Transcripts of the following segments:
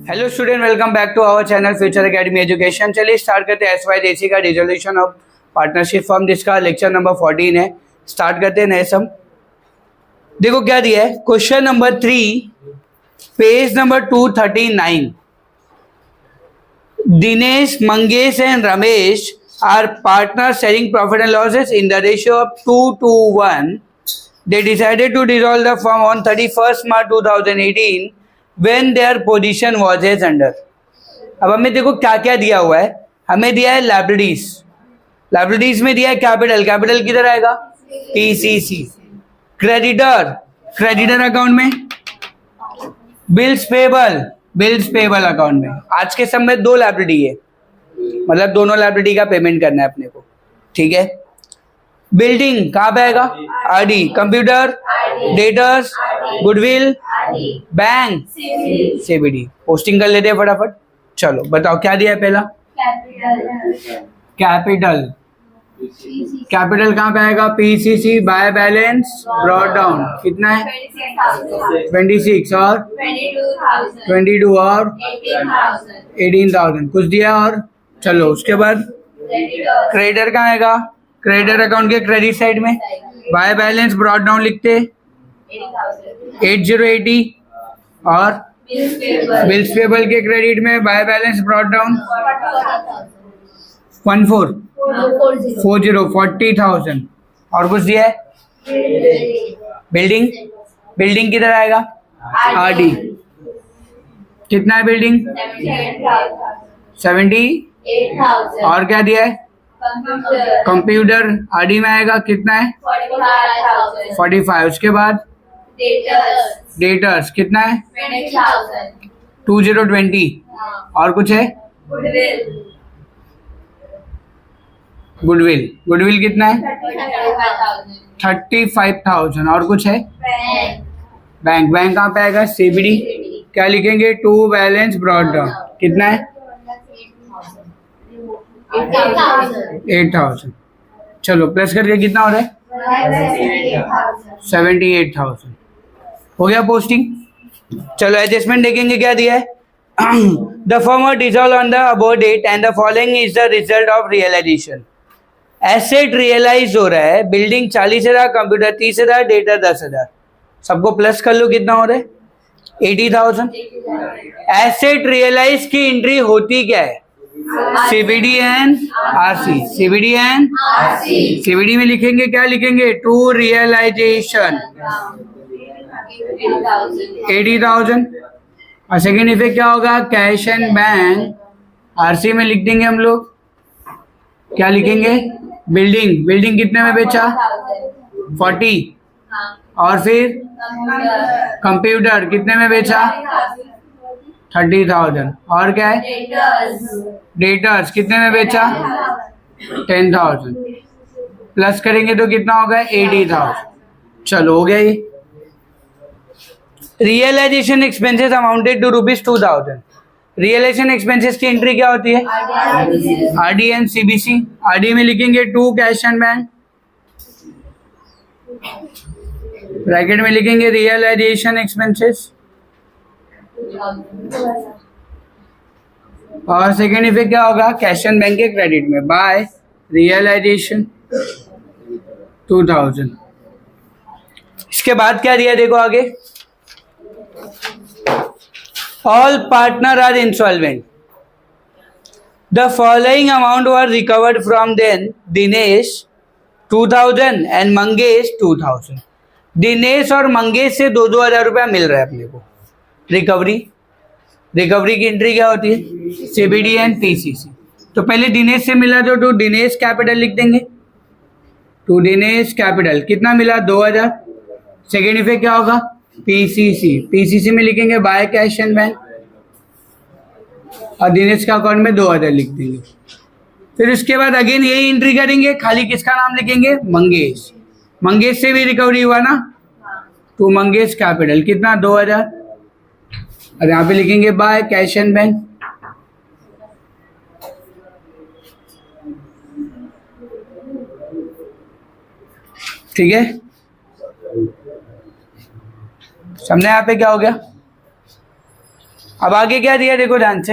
Hello student, welcome back to our channel future academy education. चलिए start करते हैं SYJC का रिजोल्यूशन ऑफ पार्टनरशिप फॉर्म, जिसका lecture number 14 है। स्टार्ट करते हैं नए सम। देखो क्या दिया है, question number 3, page number 239। Dinesh, Mangesh and Ramesh are partner sharing profit and losses in the ratio of 2:1. They decided to dissolve the firm on 31st March 2018 when their position was as under. अब हमें देखो क्या क्या दिया हुआ है। हमें दिया है लाइबिलिटीज, लाइबिलिटीज में दिया है कैपिटल, कैपिटल किधर आएगा? पीसीसी। क्रेडिटर, क्रेडिटर अकाउंट में। Bills payable, bills payable account में। आज के समय दो लाइबिलिटी है, मतलब दोनों लाइबिलिटी का पेमेंट करना है अपने को, ठीक है। बिल्डिंग कहाँ पे आएगा? RD. Computer, debtors, goodwill, bank, CBD. Posting कर लेते हैं फटाफट। चलो बताओ क्या दिया है पहला? कैपिटल। कैपिटल कहाँ पे आएगा? PCC by balance brought down. कितना है? 26 और 22 और 18,000 कुछ दिया। और चलो उसके बाद क्रेडिटर कहाँ आएगा? क्रेडिटर अकाउंट के क्रेडिट साइड में बाय बैलेंस ब्रॉट डाउन लिखते 8080 और बिल्स पेबल के क्रेडिट में बाय बैलेंस ब्रॉट डाउन 40,000 और कुछ दिया है। बिल्डिंग, बिल्डिंग किधर आएगा? आरडी। कितना है बिल्डिंग? 78,000 और क्या दिया है? कंप्यूटर आरडी में आएगा। कितना है? 45। उसके बाद डेटर्स कितना है? 2020 और कुछ है? गुडविल, गुडविल कितना है? 35,000 और कुछ है? बैंक, बैंक कहाँ पे आएगा? सीबीडी। क्या लिखेंगे? To balance brought down. कितना है? 8,000। चलो प्लस करके कितना हो रहा है? 78,000 हो गया पोस्टिंग। चलो एडजस्टमेंट देखेंगे क्या दिया है। The firm dissolve on the above date and the following is the result of realisation. Asset realise हो रहा है, बिल्डिंग 40,000, कंप्यूटर 30,000, डेटा 10,000। सबको प्लस कर लो, कितना हो रहा है? 80,000। एसेट रियलाइज की एंट्री होती क्या है? CBD and RC. CBD and CBD में लिखेंगे क्या लिखेंगे? To realisation 80,000। और सेकेंड इफेक्ट क्या होगा? Cash and bank. आरसी में लिख देंगे हम लोग, क्या लिखेंगे? बिल्डिंग, बिल्डिंग कितने में बेचा? 40। और फिर कंप्यूटर कितने में बेचा? 30,000। और क्या है? डेटर्स कितने में बेचा? 10,000। प्लस करेंगे तो कितना होगा? 80,000। चलो हो गया ये। Realisation expenses amounted to ₹2,000। Realisation expenses की एंट्री क्या होती है? RD and CBC. आरडी में लिखेंगे to cash and bank, bracket में लिखेंगे रियलाइजेशन एक्सपेंसेस। और सेकेंड इफेक्ट क्या होगा? कैश एंड बैंक के क्रेडिट में बाय रियलाइजेशन 2,000। इसके बाद क्या दिया देखो आगे। All partner are insolvent. The following amount were recovered from then Dinesh 2,000 and Mangesh 2,000। Dinesh और मंगेश से 2,000 रुपया मिल रहा है अपने को। रिकवरी, रिकवरी की एंट्री क्या होती है? CBD and PCC. तो पहले दिनेश से मिला तो टू दिनेश कैपिटल लिख देंगे। टू दिनेश कैपिटल कितना मिला? 2,000। सेकेंड इफेक्ट क्या होगा? पीसीसी। पीसीसी में लिखेंगे बाय कैश एंड बैंक और दिनेश का अकाउंट में 2,000 लिख देंगे। फिर उसके बाद अगेन यही एंट्री करेंगे, खाली किसका नाम लिखेंगे? मंगेश। मंगेश से भी रिकवरी हुआ ना, टू मंगेश कैपिटल कितना? 2,000। और यहाँ पे लिखेंगे बाय कैश एंड बैंक। ठीक है, सामने यहाँ पे क्या हो गया? अब आगे क्या दिया देखो ध्यान से,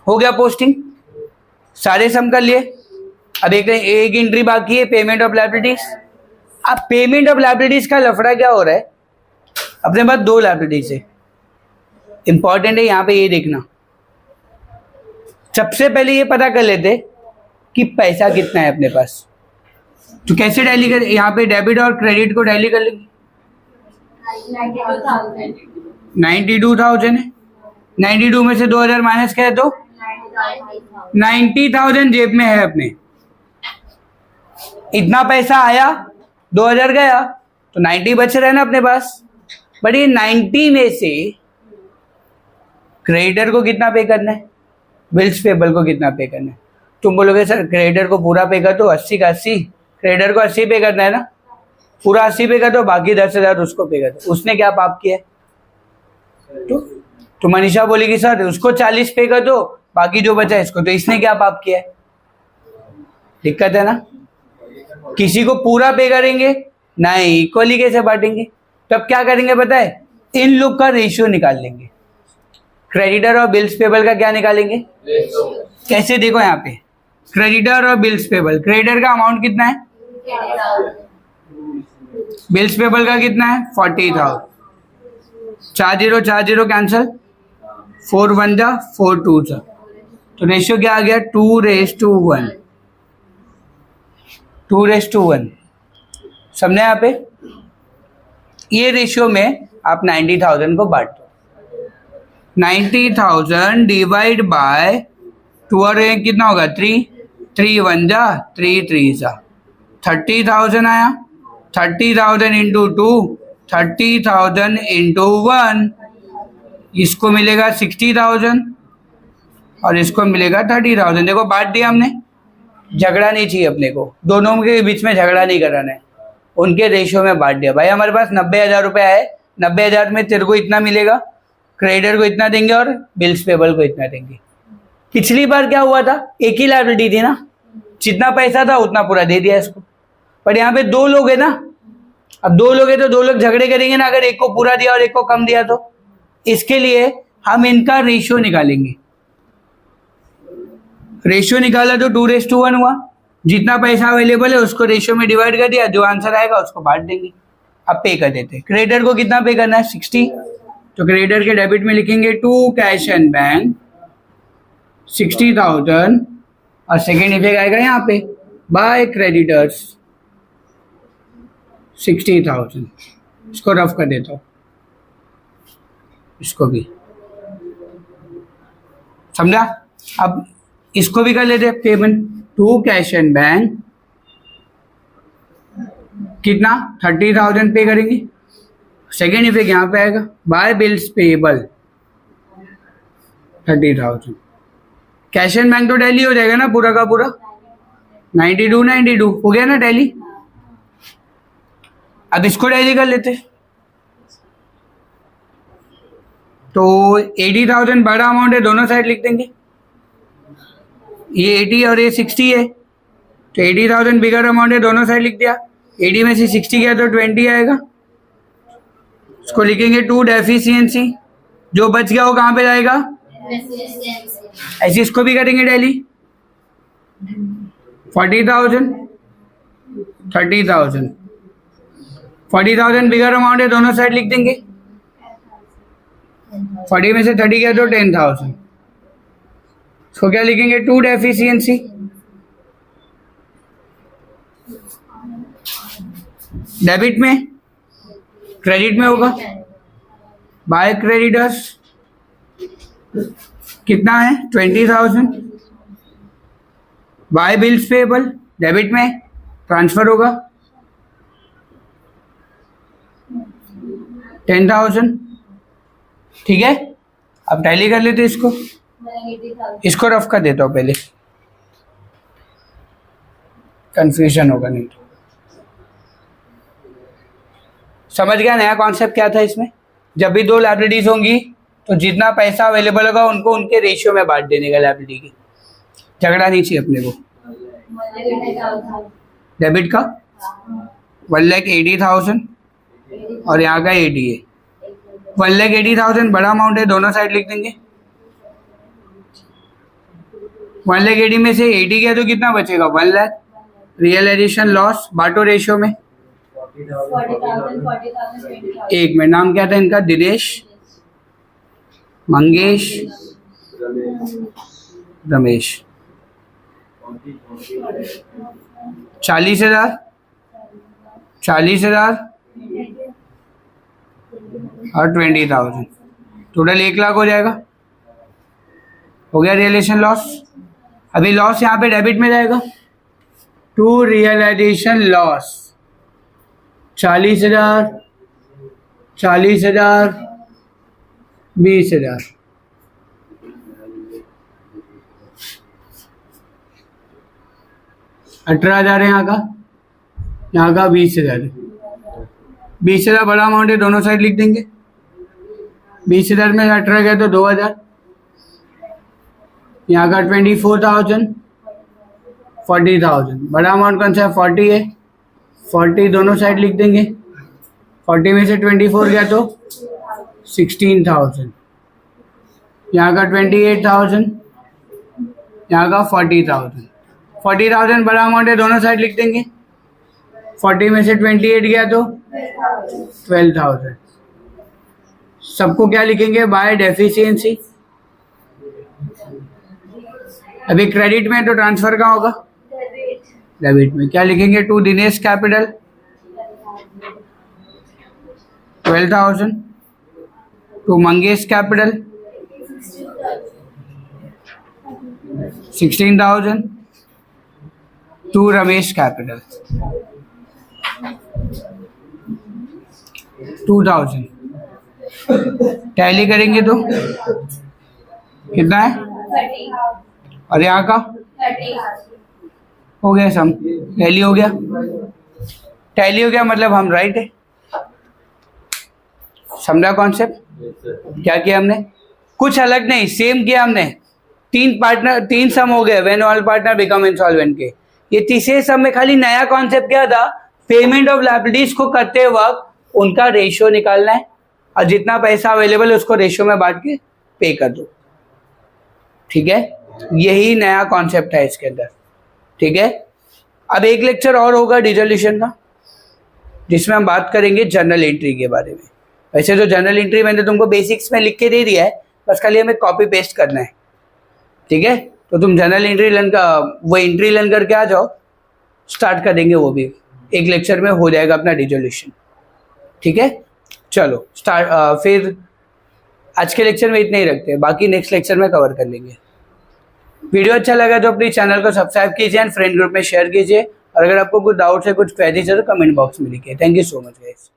हो गया पोस्टिंग, सारे सम कर लिए। अब एक एंट्री बाकी है, पेमेंट ऑफ लायबिलिटीज। अब पेमेंट ऑफ लायबिलिटीज का लफड़ा क्या हो रहा है, अपने पास दो लायबिलिटीज है, इंपॉर्टेंट है यहाँ पे ये देखना। सबसे पहले ये पता कर लेते कि पैसा कितना है अपने पास। तो कैसे टैली कर, यहाँ पे डेबिट और क्रेडिट को टैली कर लेंगे। 92,000 है, 92 में से 2,000 माइनस किया तो 90,000 जेब में है अपने। इतना पैसा आया, 2,000 गया, तो 90 बच रहे ना अपने पास। बट ये 90 में से क्रेडिटर को कितना पे करना है, बिल्स पेबल को कितना पे करना है। तुम बोलोगे सर क्रेडिटर को पूरा पे कर दो, 80 का 80, क्रेडिटर को 80 पे करना है ना, पूरा 80 पे कर दो, बाकी 10,000 उसको पे कर दो। उसने क्या पाप किया है? तो मनीषा बोलेगी सर उसको 40 पे कर दो, बाकी जो बचा इसको, तो इसने क्या पाप किया है? दिक्कत है ना। किसी को पूरा पे करेंगे नहीं, इक्वली कैसे बांटेंगे? तब क्या करेंगे पता है, इन लोग का रेशियो निकाल लेंगे। क्रेडिटर और बिल्स पेबल का क्या निकालेंगे, कैसे देखो यहाँ पे, क्रेडिटर और बिल्स पेबल, क्रेडिटर का अमाउंट कितना है, बिल्स पेबल का कितना है 40,000, 4 0 कैंसल, 4 1 जा 4 2 जा, तो रेशियो क्या आ गया 2:1, 2:1। समझे यहाँ पे? ये रेशियो में आप 90,000 को बांट दो, 90,000 डिवाइड बाय 2 और कितना होगा 3, 3 1 जा 3 3 जा, 30,000 आया। 30,000 इंटू 2, 30,000 इंटू 1, इसको मिलेगा 60,000 और इसको मिलेगा 30,000। देखो बांट दिया हमने, झगड़ा नहीं चाहिए अपने को, दोनों के बीच में झगड़ा नहीं कराना है, उनके रेशियो में बांट दिया। भाई हमारे पास 90,000 रुपया है, 90,000 में तेरे को इतना मिलेगा, क्रेडिटर को इतना देंगे और बिल्स पेबल को इतना देंगे। पिछली बार क्या हुआ था, एक ही लायबिलिटी थी ना, जितना पैसा था उतना पूरा दे दिया इसको। पर यहाँ पे दो लोग है ना, अब दो लोग है तो दो लोग झगड़े करेंगे ना, अगर एक को पूरा दिया और एक को कम दिया तो। इसके लिए हम इनका रेशियो निकालेंगे। रेशियो निकाला तो 2:1 हुआ, जितना पैसा अवेलेबल है उसको रेशियो में डिवाइड कर दिया, जो आंसर आएगा उसको बांट देंगे। अब पे कर देते, क्रेडिटर को कितना पे करना है 60, तो क्रेडिटर के डेबिट में लिखेंगे टू कैश एंड बैंक 60,000 और सेकेंड इफेक्ट आएगा यहाँ पे बाय क्रेडिटर्स 60,000। इसको रफ कर देता हूँ, इसको भी समझा। अब इसको भी कर लेते payment, to cash and bank कितना 30,000 पे करेंगे, सेकेंड इफेक्ट यहाँ पे आएगा by bills payable 30,000। Cash and bank तो टैली हो जाएगा ना पूरा का पूरा, 92 हो गया ना टैली। अब इसको टैली कर लेते, तो 80,000 बड़ा अमाउंट है, दोनों साइड लिख देंगे। ये 80 और ये 60 है, तो 80,000 बिगर अमाउंट है, दोनों साइड लिख दिया। 80 में से 60 गया तो 20 आएगा, इसको लिखेंगे टू डेफिशिएंसी, जो बच गया वो कहाँ पे जाएगा, ऐसे इसको भी करेंगे टैली। 40,000 30,000, 40,000 बिगर अमाउंट है, दोनों साइड लिख देंगे। 40 में से 30 गया तो 10,000, इसको क्या लिखेंगे टू डेफिशिएंसी। डेबिट में, क्रेडिट में होगा बाय क्रेडिटर्स कितना है 20,000 बाय बिल्स पेबल, डेबिट में ट्रांसफर होगा 10,000। ठीक है, अब टैली कर लेते इसको, इसको रफ कर देता हूँ पहले, कंफ्यूजन होगा नहीं तो। समझ गया नया कॉन्सेप्ट क्या था इसमें? जब भी दो लायबिलिटीज होंगी तो जितना पैसा अवेलेबल होगा उनको उनके रेशियो में बांट देने का, लायबिलिटी की। झगड़ा नहीं चाहिए अपने को। डेबिट का 1,80,000 और यहाँ का 80 है, 1,80,000 बड़ा अमाउंट है, दोनों साइड लिख देंगे। 1,80,000 में से 80 गया तो कितना बचेगा? 1 लाख। रियलाइजेशन लॉस बाटो रेशियो में 40,000, एक में नाम क्या था इनका? दिनेश, मंगेश, रमेश। 40,000, 40,000 और 20,000, टोटल 1 लाख हो जाएगा। हो गया रियलाइजेशन लॉस। अभी लॉस यहाँ पे डेबिट में जाएगा टू रियलाइजेशन लॉस। 40,000, 40,000, 20,000, 18,000 है यहाँ का 20,000 है। 20,000 बड़ा अमाउंट है, दोनों साइड लिख देंगे। 20,000 में 18 गया तो 2,000। यहाँ का 24,000, 40,000 बड़ा अमाउंट कौन सा है? 40 है। 40 दोनों साइड लिख देंगे। 40 में से 24 गया तो 16,000। यहाँ का 28,000, यहाँ का 40,000। 40,000 बड़ा अमाउंट है, दोनों साइड लिख देंगे। 40 में से 28 गया तो 12,000। सबको क्या लिखेंगे? Bye deficiency. अभी क्रेडिट में तो ट्रांसफर कहाँ होगा? डेबिट में। क्या लिखेंगे? To Dinesh capital 12,000, to Mangesh capital 16,000, to Ramesh capital 2,000। Tally करेंगे तो कितना है? 30, और यहाँ का 30, हो गया सम। टैली हो गया। टैली हो गया मतलब हम राइट है। समझा कॉन्सेप्ट? क्या किया हमने? कुछ अलग नहीं, सेम किया हमने। 3 सम हो गए when all partner become insolvent के। ये तीसरे सम में खाली नया कॉन्सेप्ट क्या था? पेमेंट ऑफ लायबिलिटीज को करते वक्त उनका रेशियो निकालना है और जितना पैसा अवेलेबल है उसको रेशियो में बांट के पे कर दो। ठीक है, यही नया कॉन्सेप्ट है इसके अंदर। ठीक है, अब एक लेक्चर और होगा डिसोल्यूशन का, जिसमें हम बात करेंगे जर्नल एंट्री के बारे में। वैसे तो जर्नल एंट्री मैंने तुमको बेसिक्स में लिख के दे दिया है, बस खाली हमें कॉपी पेस्ट करना है। ठीक है, तो तुम जर्नल एंट्री लर्न का वो एंट्री लर्न करके आ जाओ, स्टार्ट कर देंगे वो भी। एक लेक्चर में हो जाएगा अपना डिसोल्यूशन। ठीक है, चलो स्टार्ट। फिर आज के लेक्चर में इतने ही रखते हैं, बाकी नेक्स्ट लेक्चर में कवर कर लेंगे। वीडियो अच्छा लगा तो अपनी चैनल को सब्सक्राइब कीजिए एंड फ्रेंड ग्रुप में शेयर कीजिए। और अगर आपको कुछ डाउट्स है, कुछ क्वेरीज है तो कमेंट बॉक्स में लिखिए। Thank you so much guys.